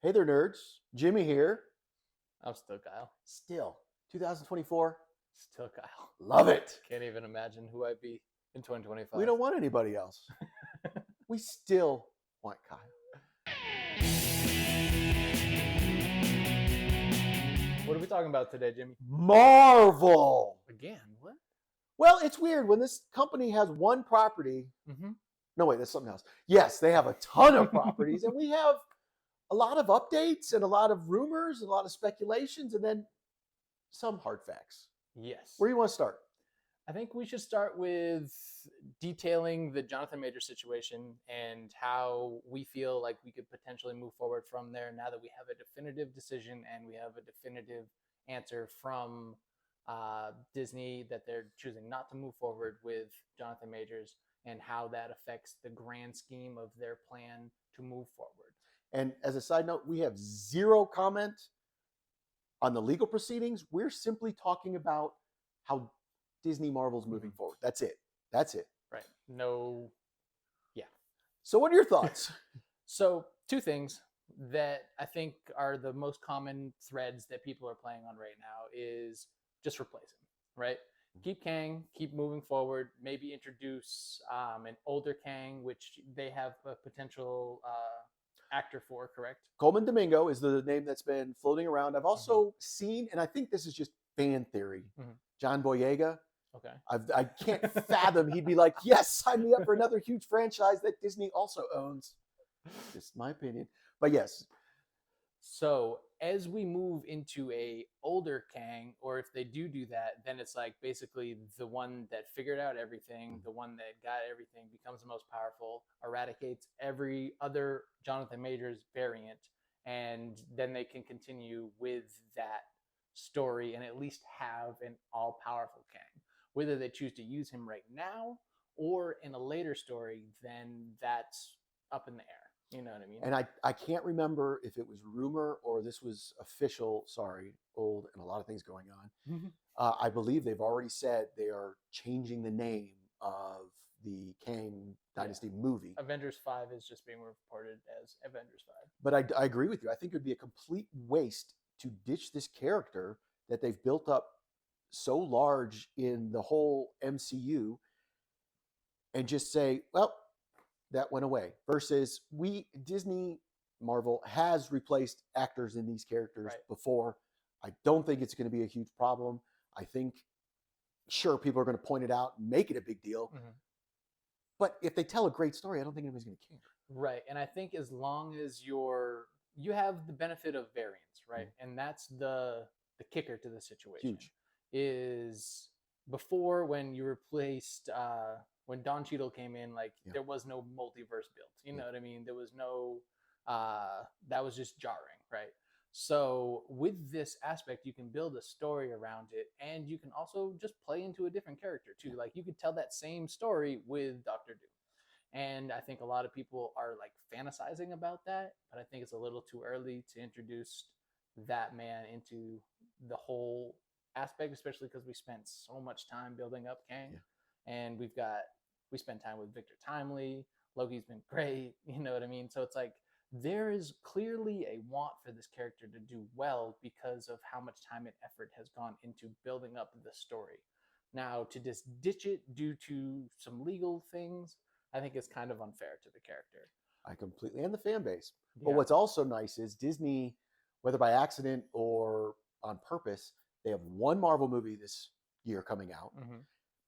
Hey there, nerds. Jimmy here. I'm still Kyle. Still, 2024. Still Kyle. Love it. Can't even imagine who I'd be in 2025. We don't want anybody else. We still want Kyle. What are we talking about today, Jimmy? Marvel. Again, what? Well, it's weird when this company has one property. Mm-hmm. No, wait, that's something else. Yes, they have a ton of properties, and we have a lot of updates and a lot of rumors and a lot of speculations, and then some hard facts. Yes. Where do you want to start? I think we should start with detailing the Jonathan Majors situation and how we feel like we could potentially move forward from there now that we have a definitive decision and we have a definitive answer from Disney that they're choosing not to move forward with Jonathan Majors and how that affects the grand scheme of their plan to move forward. And as a side note, we have zero comment on the legal proceedings. We're simply talking about how Disney Marvel's moving forward. That's it. That's it. Right. No. Yeah. So what are your thoughts? So two things that I think are the most common threads that people are playing on right now is just replace him, right? Keep Kang, keep moving forward, maybe introduce an older Kang, which they have a potential actor for, correct? Coleman Domingo is the name that's been floating around. I've also seen, and I think this is just fan theory, John Boyega. Okay. I can't fathom he'd be like, yes, sign me up for another huge franchise that Disney also owns. Just my opinion. But yes. So as we move into a older Kang, or if they do that, then it's like basically the one that figured out everything, the one that got everything, becomes the most powerful, eradicates every other Jonathan Majors variant, and then they can continue with that story and at least have an all-powerful Kang. Whether they choose to use him right now or in a later story, then that's up in the air. You know what I mean? And I can't remember if it was rumor or this was official. Sorry, old and a lot of things going on. I believe they've already said they are changing the name of the Kang Dynasty movie. Avengers 5 is just being reported as Avengers 5. But I agree with you. I think it would be a complete waste to ditch this character that they've built up so large in the whole MCU and just say, well, that went away. Versus Disney Marvel has replaced actors in these characters before. I don't think it's going to be a huge problem. I think, sure, people are going to point it out and make it a big deal. But if they tell a great story, I don't think anybody's going to care. Right. And I think as long as you have the benefit of variance, right? And that's the kicker to the situation. Huge. Is before when you replaced when Don Cheadle came in, like there was no multiverse built. You know what I mean? There was no that was just jarring, right? So with this aspect, you can build a story around it, and you can also just play into a different character too. Like you could tell that same story with Doctor Doom. And I think a lot of people are like fantasizing about that, but I think it's a little too early to introduce that man into the whole aspect, especially because we spent so much time building up Kang, and we spent time with Victor Timely. Loki's been great, you know what I mean? So it's like there is clearly a want for this character to do well because of how much time and effort has gone into building up the story. Now, to just ditch it due to some legal things, I think is kind of unfair to the character. I completely, and the fan base. But what's also nice is Disney, whether by accident or on purpose, they have one Marvel movie this year coming out,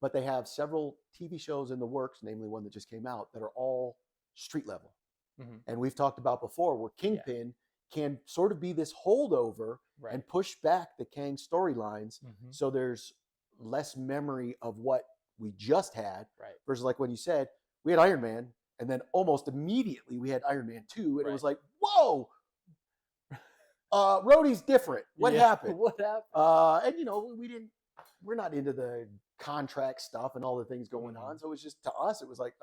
but they have several TV shows in the works, namely one that just came out, that are all street level. And we've talked about before where Kingpin can sort of be this holdover and push back the Kang storylines. So there's less memory of what we just had versus like when you said, we had Iron Man, and then almost immediately we had Iron Man 2, and it was like, whoa, Rhodey's different. What happened? What happened? And you know, we're not into the contract stuff and all the things going on. So it was just, to us, it was like,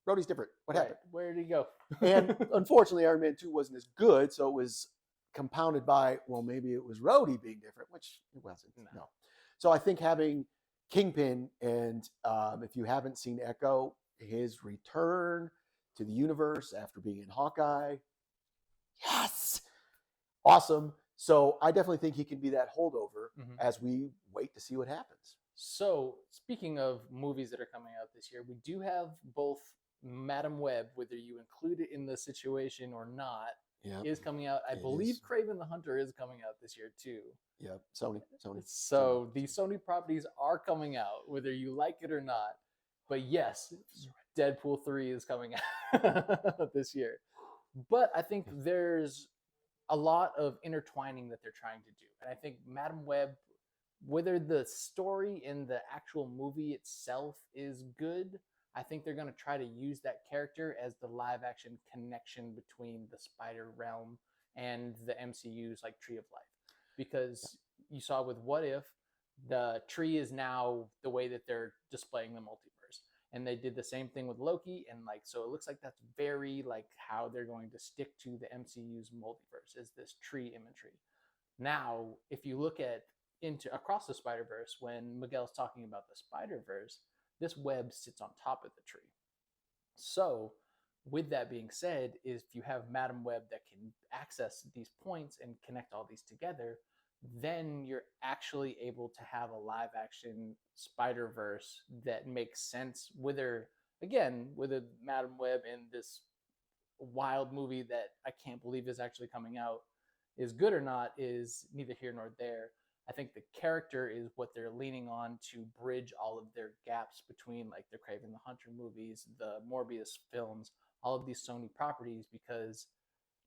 Rhodey's different. What happened? Where did he go? And unfortunately, Iron Man 2 wasn't as good. So it was compounded by, well, maybe it was Rhodey being different, which it wasn't. No. So I think having Kingpin, and if you haven't seen Echo, his return to the universe after being in Hawkeye, yes, awesome. So I definitely think he can be that holdover Mhm. as we wait to see what happens. So, speaking of movies that are coming out this year, we do have both Madam Web, whether you include it in the situation or not, Yeah, is coming out. I it believe is. Craven the Hunter is coming out this year too. Yeah, Sony. So these Sony properties are coming out, whether you like it or not. But yes, Deadpool 3 is coming out this year. But I think there's a lot of intertwining that they're trying to do. And I think Madam Web, whether the story in the actual movie itself is good, I think they're going to try to use that character as the live action connection between the Spider Realm and the MCU's like Tree of Life. Because you saw with What If, the tree is now the way that they're displaying the multiverse. And they did the same thing with Loki, and like so it looks like that's very like how they're going to stick to the MCU's multiverse is this tree imagery. Now, if you look at into across the Spider Verse, when Miguel's talking about the Spider Verse, this web sits on top of the tree. So, with that being said, if you have Madam Web that can access these points and connect all these together, then you're actually able to have a live action Spider Verse that makes sense. Whether again, whether Madam Web and this wild movie that I can't believe is actually coming out is good or not is neither here nor there. I think the character is what they're leaning on to bridge all of their gaps between like the Craven the Hunter movies, the Morbius films, all of these Sony properties, because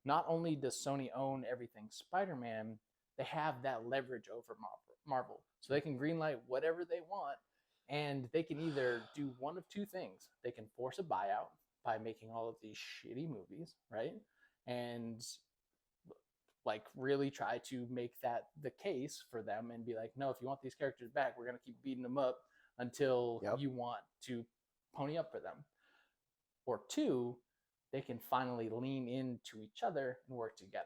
not only does Sony own everything Spider-Man, they have that leverage over Marvel. So they can greenlight whatever they want, and they can either do one of two things. They can force a buyout by making all of these shitty movies, right? And like really try to make that the case for them and be like, no, if you want these characters back, we're going to keep beating them up until you want to pony up for them. Or two, they can finally lean into each other and work together,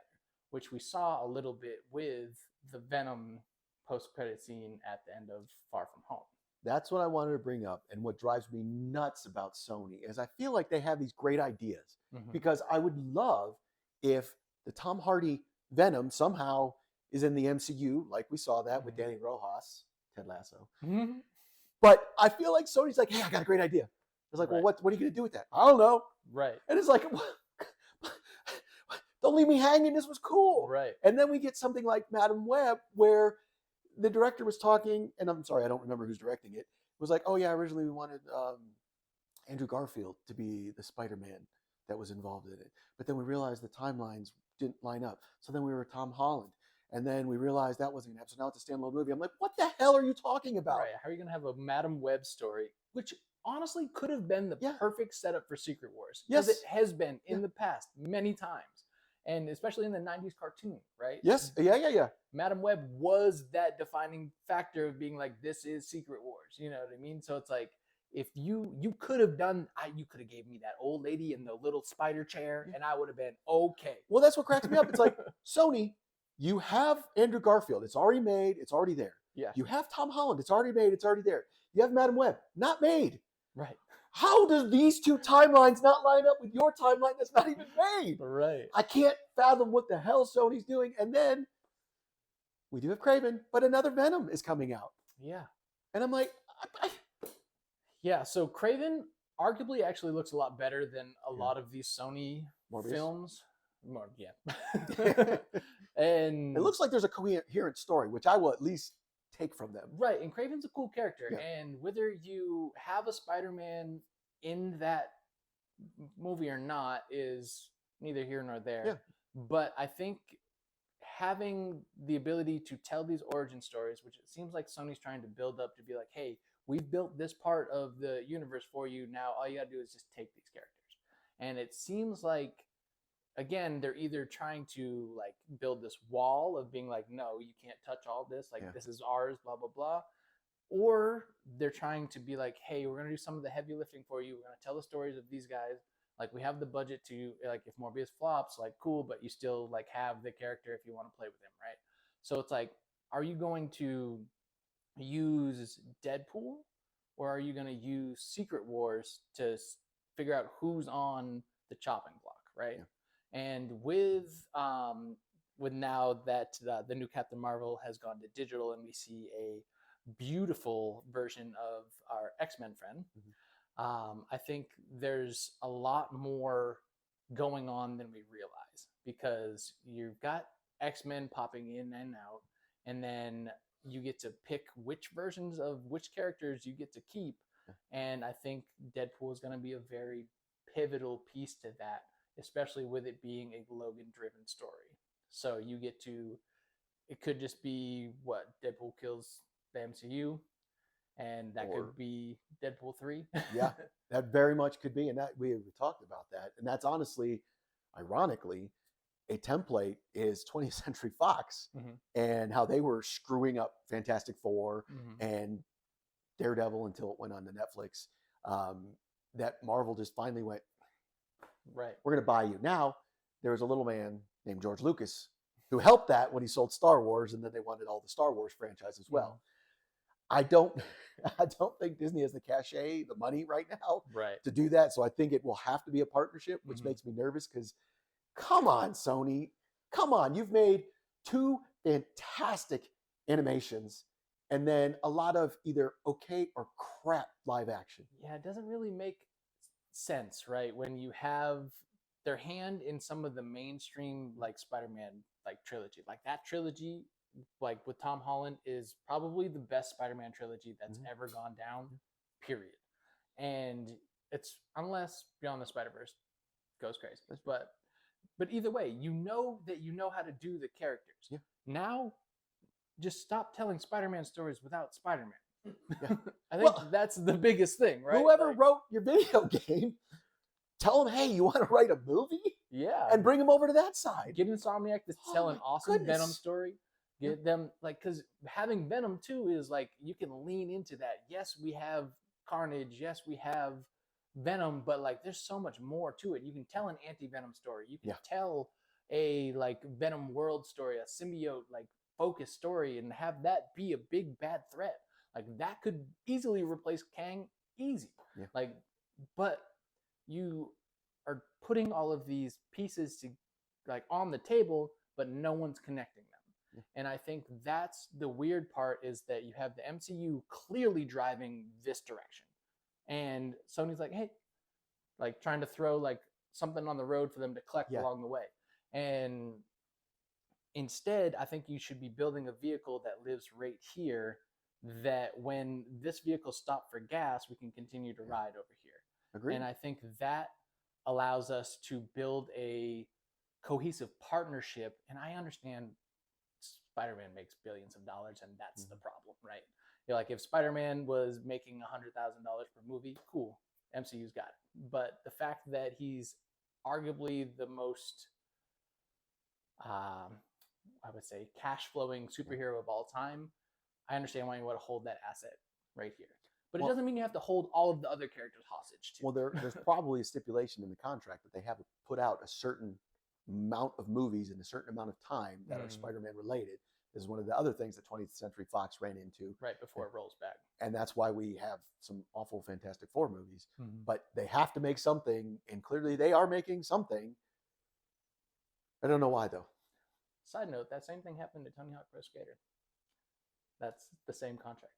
which we saw a little bit with the Venom post-credit scene at the end of Far From Home. That's what I wanted to bring up. And what drives me nuts about Sony is I feel like they have these great ideas because I would love if the Tom Hardy Venom somehow is in the MCU, like we saw that with Danny Rojas, Ted Lasso. But I feel like Sony's like, hey, I got a great idea. It's like, well, what are you going to do with that? I don't know. Right. And it's like, don't leave me hanging. This was cool. Right. And then we get something like Madam Web where the director was talking, and I'm sorry, I don't remember who's directing it. It was like, oh yeah, originally we wanted Andrew Garfield to be the Spider-Man that was involved in it. But then we realized the timelines didn't line up. So then we were Tom Holland. And then we realized that wasn't going to happen. So now it's a standalone movie. I'm like, what the hell are you talking about? Right. How are you going to have a Madam Web story, which honestly could have been the perfect setup for Secret Wars. Because it has been in the past many times. And especially in the 90s cartoon, right? Yes. Yeah. Madam Web was that defining factor of being like, this is Secret Wars. You know what I mean? So it's like, if you could have done, you could have gave me that old lady in the little spider chair and I would have been okay. Well, that's what cracks me up. It's like, Sony, you have Andrew Garfield. It's already made. It's already there. Yeah. You have Tom Holland. It's already made. It's already there. You have Madam Web. Not made. Right. How does these two timelines not line up with your timeline that's not even made? Right. I can't fathom what the hell Sony's doing. And then we do have Craven, but another Venom is coming out. Yeah. And I'm like, yeah, so Craven arguably actually looks a lot better than a lot of these Sony films. And it looks like there's a coherent story, which I will at least take from them. Right, and Craven's a cool character. Yeah. And whether you have a Spider-Man in that movie or not is neither here nor there. Yeah. But I think having the ability to tell these origin stories, which it seems like Sony's trying to build up to be like, hey, we've built this part of the universe for you. Now all you got to do is just take these characters. And it seems like, again, they're either trying to like build this wall of being like, no, you can't touch all this. Like, this is ours, blah, blah, blah. Or they're trying to be like, hey, we're going to do some of the heavy lifting for you. We're going to tell the stories of these guys. Like, we have the budget to, like, if Morbius flops, like, cool, but you still, like, have the character if you want to play with him, right? So it's like, are you going to use Deadpool, or are you going to use Secret Wars to figure out who's on the chopping block, right? Yeah. And with with now that the new Captain Marvel has gone to digital and we see a beautiful version of our X-Men friend, I think there's a lot more going on than we realize, because you've got X-Men popping in and out, and then you get to pick which versions of which characters you get to keep. And I think Deadpool is going to be a very pivotal piece to that, especially with it being a Logan driven story. So you get to, it could just be what Deadpool kills the MCU, and that could be Deadpool 3. Yeah, that very much could be. And that we talked about that. And that's honestly, ironically, a template is 20th Century Fox and how they were screwing up Fantastic Four and Daredevil until it went on to Netflix. That Marvel just finally went, right, we're going to buy you. Now, there was a little man named George Lucas who helped that when he sold Star Wars, and then they wanted all the Star Wars franchise as well. I don't think Disney has the cachet, the money right now to do that. So I think it will have to be a partnership, which makes me nervous because, come on, Sony. Come on. You've made 2 fantastic animations and then a lot of either okay or crap live action. Yeah, it doesn't really make sense, right? When you have their hand in some of the mainstream, like Spider-Man, like trilogy, like that trilogy, like with Tom Holland, is probably the best Spider-Man trilogy that's ever gone down, period. And it's, unless Beyond the Spider-Verse goes crazy, but either way, you know how to do the characters. Now, just stop telling Spider-Man stories without Spider-Man. I think that's the biggest thing, right? Whoever wrote your video game, tell them, hey, you want to write a movie? Yeah. And bring them over to that side. Get Insomniac to tell an awesome Venom story. Get them, like, because having Venom too is like, you can lean into that. Yes, we have Carnage. Yes, we have Venom, but like, there's so much more to it. You can tell an anti-Venom story. You can tell a like Venom world story, a symbiote like focus story, and have that be a big bad threat. Like that could easily replace Kang, easy. Like, but you are putting all of these pieces to like on the table, but no one's connecting them. And I think that's the weird part, is that you have the MCU clearly driving this direction, and Sony's like, hey, like trying to throw like something on the road for them to collect along the way. And instead, I think you should be building a vehicle that lives right here, that when this vehicle stops for gas, we can continue to ride over here. Agreed. And I think that allows us to build a cohesive partnership. And I understand Spider-Man makes billions of dollars, and that's the problem, right? You're like, if Spider-Man was making $100,000 per movie, cool, MCU's got it. But the fact that he's arguably the most, I would say, cash-flowing superhero of all time, I understand why you want to hold that asset right here. But it doesn't mean you have to hold all of the other characters hostage, too. Well, there's probably a stipulation in the contract that they have to put out a certain amount of movies in a certain amount of time that are Spider-Man related. This is one of the other things that 20th Century Fox ran into. Right before it rolls back. And that's why we have some awful Fantastic Four movies. But they have to make something, and clearly they are making something. I don't know why, though. Side note, that same thing happened to Tony Hawk Pro Skater. That's the same contract.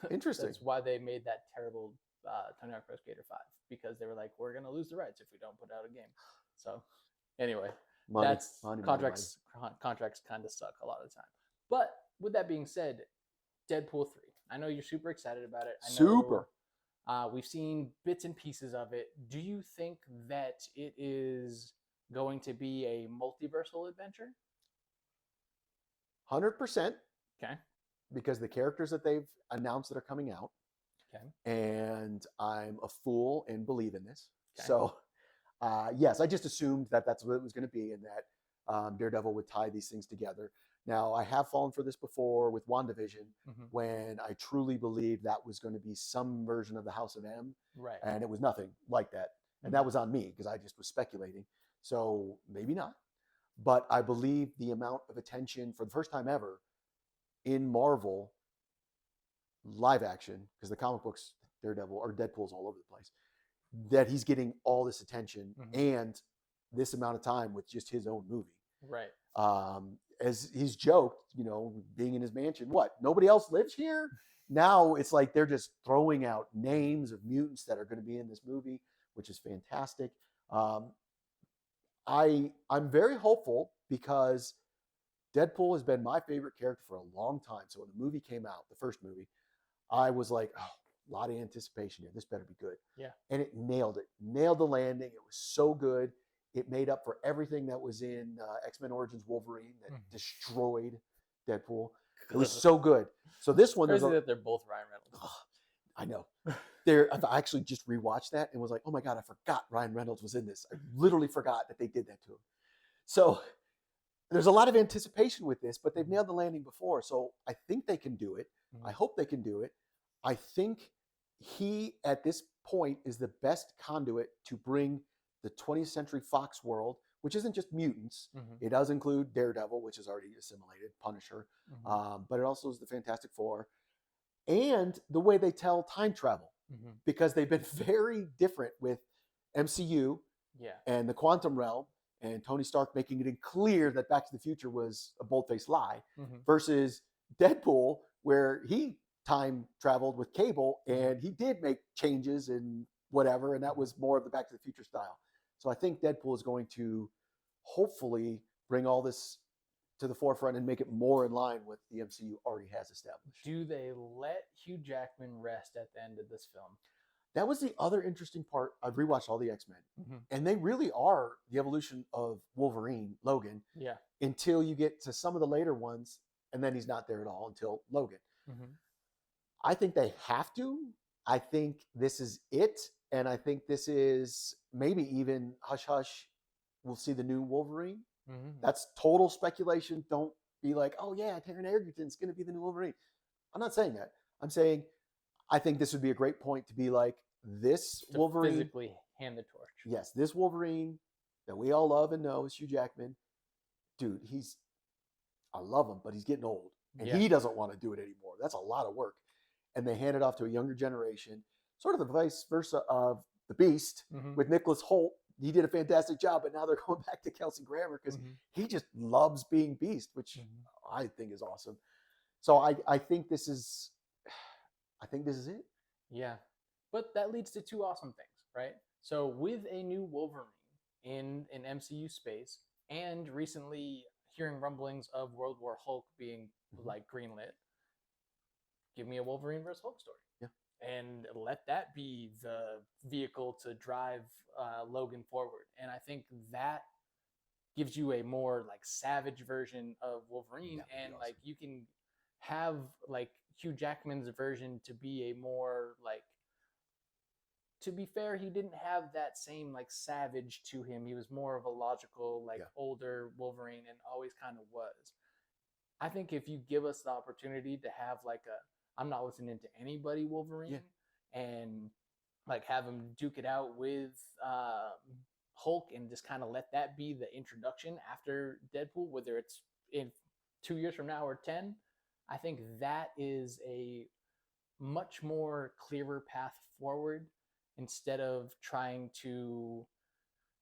Interesting. That's why they made that terrible Tony Hawk Pro Skater 5, because they were like, we're going to lose the rights if we don't put out a game. So anyway, contracts kind of suck a lot of the time. But with that being said, Deadpool 3. I know you're super excited about it. I know, we've seen bits and pieces of it. Do you think that it is going to be a multiversal adventure? 100%. Okay. Because the characters that they've announced that are coming out. Okay. And I'm a fool and believe in this. Okay. So, yes, I just assumed that that's what it was going to be, and that Daredevil would tie these things together. Now, I have fallen for this before with WandaVision, when I truly believed that was going to be some version of the House of M. Right. And it was nothing like that. And that was on me because I just was speculating. So maybe not. But I believe the amount of attention for the first time ever in Marvel live action, because the comic books, Daredevil or Deadpool's all over the place, that he's getting all this attention and this amount of time with just his own movie. Right. As he's joked, being in his mansion, what? Nobody else lives here? Now it's like they're just throwing out names of mutants that are going to be in this movie, which is fantastic. Um, I'm very hopeful because Deadpool has been my favorite character for a long time. So when the movie came out, the first movie, I was like, oh, a lot of anticipation here. This better be good. Yeah. And it nailed it. Nailed the landing. It was so good. It made up for everything that was in X-Men Origins Wolverine that destroyed Deadpool. It was so good. So this one, crazy that they're both Ryan Reynolds. Oh, I know. I actually just rewatched that and was like, oh my God, I forgot Ryan Reynolds was in this. I literally forgot that they did that to him. So there's a lot of anticipation with this, but they've nailed the landing before. So I think they can do it. I hope they can do it. I think he, at this point, is the best conduit to bring the 20th Century Fox world, which isn't just mutants. It does include Daredevil, which is already assimilated, Punisher, but it also is the Fantastic Four, and the way they tell time travel, because they've been very different with MCU and the quantum realm, and Tony Stark making it clear that Back to the Future was a bold-faced lie, versus Deadpool, where he time traveled with Cable and he did make changes and whatever, and that was more of the Back to the Future style. So I think Deadpool is going to hopefully bring all this to the forefront and make it more in line with the MCU already has established. Do they let Hugh Jackman rest at the end of this film? That was the other interesting part. I've rewatched all the X-Men, and they really are the evolution of Wolverine, Logan, until you get to some of the later ones, and then he's not there at all until Logan. I think they have to. I think this is it, and I think this is maybe even hush hush. We'll see the new Wolverine. That's total speculation. Don't be like, oh yeah, Taron Egerton's going to be the new Wolverine. I'm not saying that. I'm saying I think this would be a great point to be like, this to Wolverine physically hand the torch. Yes, this Wolverine that we all love and know is Hugh Jackman. Dude, I love him, but he's getting old, and he doesn't want to do it anymore. That's a lot of work. And they hand it off to a younger generation, sort of the vice versa of the Beast with Nicholas Hoult. He did a fantastic job, but now they're going back to Kelsey Grammer because he just loves being Beast, which I think is awesome. So I think this is it. Yeah. But that leads to two awesome things, right? So with a new Wolverine in an MCU space, and recently hearing rumblings of World War Hulk being like greenlit, give me a Wolverine versus Hulk story. Yeah. And let that be the vehicle to drive Logan forward. And I think that gives you a more like savage version of Wolverine, and awesome. Like you can have like Hugh Jackman's version to be a more like, to be fair, he didn't have that same like savage to him. He was more of a logical, like older Wolverine, and always kind of was. I think if you give us the opportunity to have like I'm not listening to anybody Wolverine, and like have him duke it out with Hulk, and just kind of let that be the introduction after Deadpool, whether it's in 2 years from now or 10, I think that is a much more clearer path forward, instead of trying to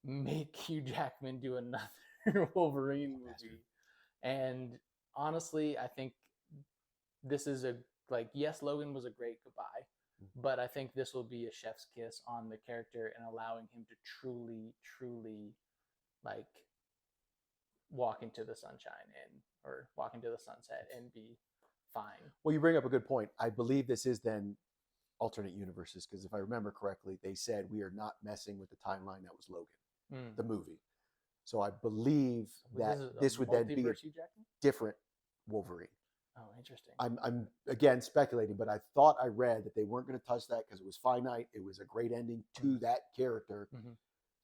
make Hugh Jackman do another Wolverine movie. And honestly, I think this is yes, Logan was a great goodbye, but I think this will be a chef's kiss on the character and allowing him to truly, truly like walk into the sunshine or walk into the sunset and be fine. Well, you bring up a good point. I believe this is then alternate universes, because if I remember correctly, they said we are not messing with the timeline that was Logan, the movie. So I believe that this would then be a different Wolverine. Oh, interesting. I'm again speculating, but I thought I read that they weren't going to touch that because it was finite. It was a great ending to that character.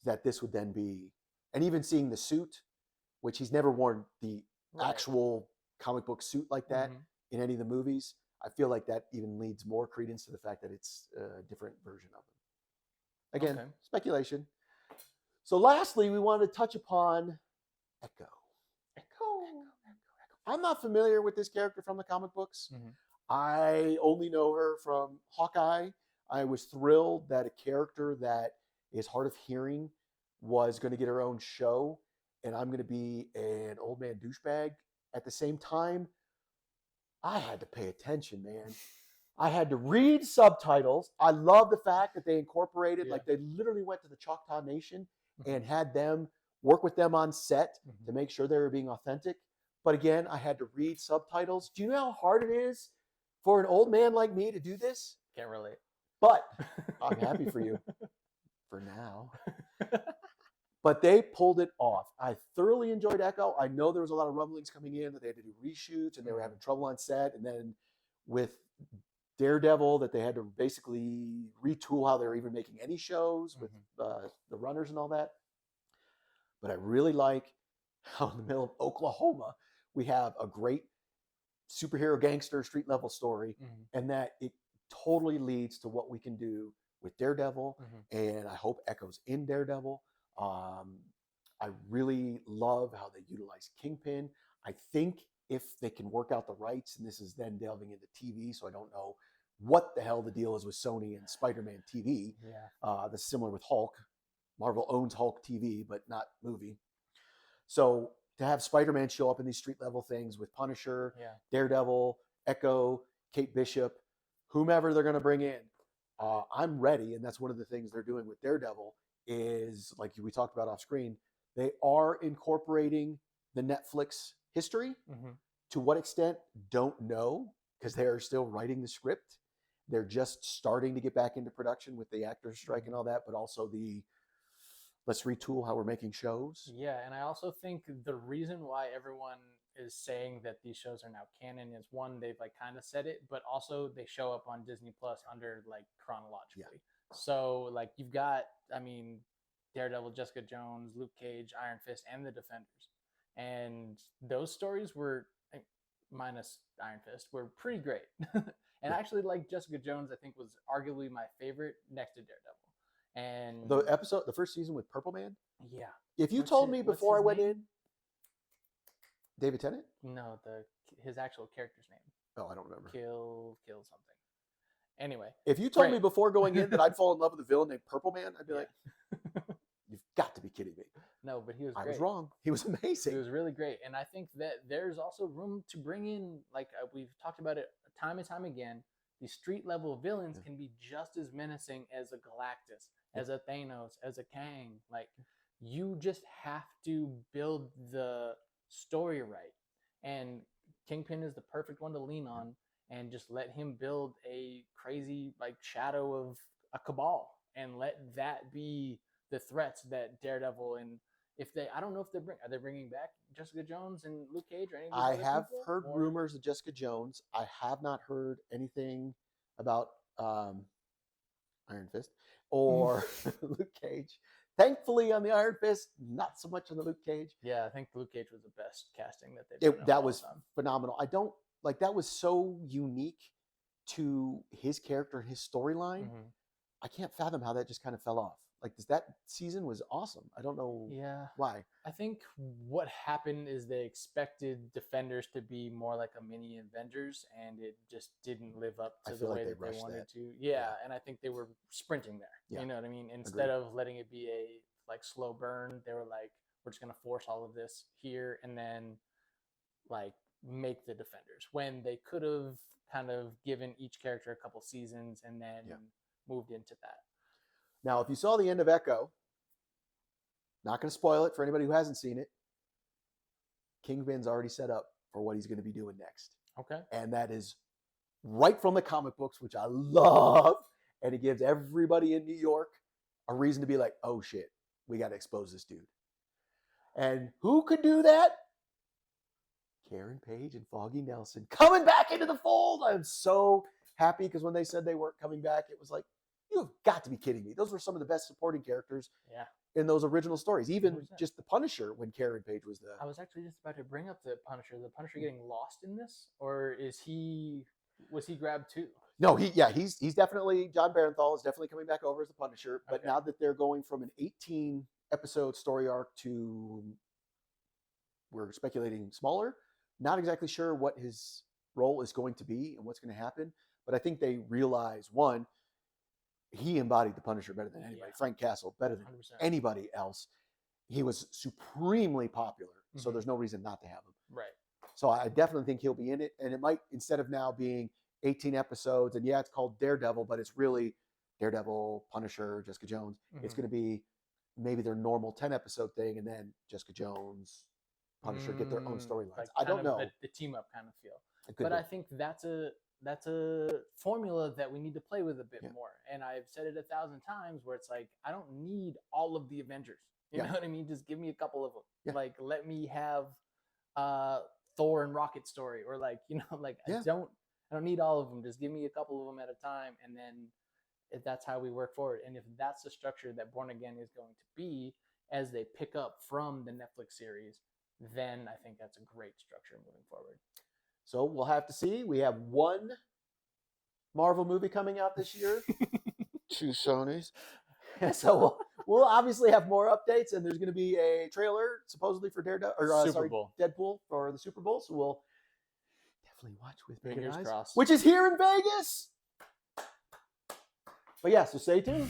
That this would then be, and even seeing the suit, which he's never worn the actual comic book suit like that in any of the movies. I feel like that even leads more credence to the fact that it's a different version of him. Again, speculation. So lastly, we want to touch upon Echo. I'm not familiar with this character from the comic books. I only know her from Hawkeye. I was thrilled that a character that is hard of hearing was going to get her own show. and I'm going to be an old man douchebag. At the same time, I had to pay attention, man. I had to read subtitles. I love the fact that they incorporated, like they literally went to the Choctaw Nation and had them work with them on set to make sure they were being authentic. But again, I had to read subtitles. Do you know how hard it is for an old man like me to do this? Can't relate. But I'm happy for you for now. But they pulled it off. I thoroughly enjoyed Echo. I know there was a lot of rumblings coming in that they had to do reshoots and they were having trouble on set. And then with Daredevil, that they had to basically retool how they were even making any shows with the runners and all that. But I really like how in the middle of Oklahoma, we have a great superhero gangster street level story, and that it totally leads to what we can do with Daredevil. And I hope Echo's in Daredevil. I really love how they utilize Kingpin. I think if they can work out the rights, and this is then delving into TV, so I don't know what the hell the deal is with Sony and Spider-Man TV. That's similar with Hulk. Marvel owns Hulk TV, but not movie. So to have Spider-Man show up in these street level things with Punisher, Daredevil, Echo, Kate Bishop, whomever they're going to bring in, I'm ready. And that's one of the things they're doing with Daredevil is, like we talked about off screen, they are incorporating the Netflix history. To what extent, don't know, because they are still writing the script. They're just starting to get back into production with the actors strike and all that, but also the let's retool how we're making shows. Yeah, and I also think the reason why everyone is saying that these shows are now canon is, one, they've like kind of said it, but also they show up on Disney Plus under like chronologically. So like you've got, I mean, Daredevil, Jessica Jones, Luke Cage, Iron Fist, and the Defenders. And those stories were, minus Iron Fist, were pretty great. And I actually like Jessica Jones, I think was arguably my favorite next to Daredevil. And the first season with Purple Man. Yeah. If you told me before I went in, David Tennant? No, his actual character's name. Oh, I don't remember. Kill something. Anyway. If you told me before going in that I'd fall in love with a villain named Purple Man, I'd be like, you've got to be kidding me. No, but he was great. I was wrong. He was amazing. He was really great. And I think that there's also room to bring in, like we've talked about it time and time again, these street level villains can be just as menacing as a Galactus, as a Thanos, as a Kang. Like, you just have to build the story right. And Kingpin is the perfect one to lean on, and just let him build a crazy like shadow of a cabal, and let that be the threats that Daredevil, and I don't know if are they bringing back Jessica Jones and Luke Cage or anything? I have heard rumors of Jessica Jones. I have not heard anything about Iron Fist or Luke Cage. Thankfully, on the Iron Fist, not so much on the Luke Cage. Yeah, I think Luke Cage was the best casting that they've done. That was phenomenal. I don't like that was so unique to his character and his storyline. I can't fathom how that just kind of fell off. Like that season was awesome. I don't know why. I think what happened is they expected Defenders to be more like a mini Avengers, and it just didn't live up to the way that they wanted to. Yeah, and I think they were sprinting there. Yeah. You know what I mean? Instead of letting it be a like slow burn, they were like, we're just gonna force all of this here and then like make the Defenders, when they could have kind of given each character a couple seasons and then moved into that. Now, if you saw the end of Echo, not going to spoil it for anybody who hasn't seen it, Kingpin's already set up for what he's going to be doing next. Okay. And that is right from the comic books, which I love. And it gives everybody in New York a reason to be like, oh shit, we got to expose this dude. And who could do that? Karen Page and Foggy Nelson coming back into the fold. I'm so happy, because when they said they weren't coming back, it was like, you've got to be kidding me. Those were some of the best supporting characters in those original stories. Even 100%. Just the Punisher, when Karen Page was there. I was actually just about to bring up the Punisher. The Punisher getting lost in this? Or was he grabbed too? No, he's definitely, John Barenthal is definitely coming back over as the Punisher. But now that they're going from an 18 episode story arc to, we're speculating, smaller, not exactly sure what his role is going to be and what's going to happen. But I think they realize, one, he embodied the Punisher better than anybody. Frank Castle, better than 100%. anybody else. he was supremely popular. So Mhm. there's no reason not to have him. Right. So I definitely think he'll be in it. And it might, instead of now being 18 episodes, and yeah, it's called Daredevil, but it's really Daredevil, Punisher, Jessica Jones. It's Mhm. going to be maybe their normal 10-episode thing, and then Jessica Jones, Punisher get their own storylines. Like I kind don't of know. the team up kind of feel. It could But be. I think that's a formula that we need to play with a bit Yeah. more. And I've said it 1,000 times where it's like I don't need all of the Avengers. You Yeah. know what I mean? Just give me a couple of them. Yeah. Like let me have Thor and Rocket story, or like like Yeah. I don't need all of them. Just give me a couple of them at a time, and then if that's how we work forward, and if that's the structure that Born Again is going to be as they pick up from the Netflix series, then I think that's a great structure moving forward. So we'll have to see. We have one Marvel movie coming out this year. 2 Sonys. So we'll obviously have more updates, and there's going to be a trailer supposedly for Daredevil, or Super Bowl. Deadpool for the Super Bowl. So we'll definitely watch with bated Fingers eyes, crossed. which is here in Vegas. But yeah, so stay tuned.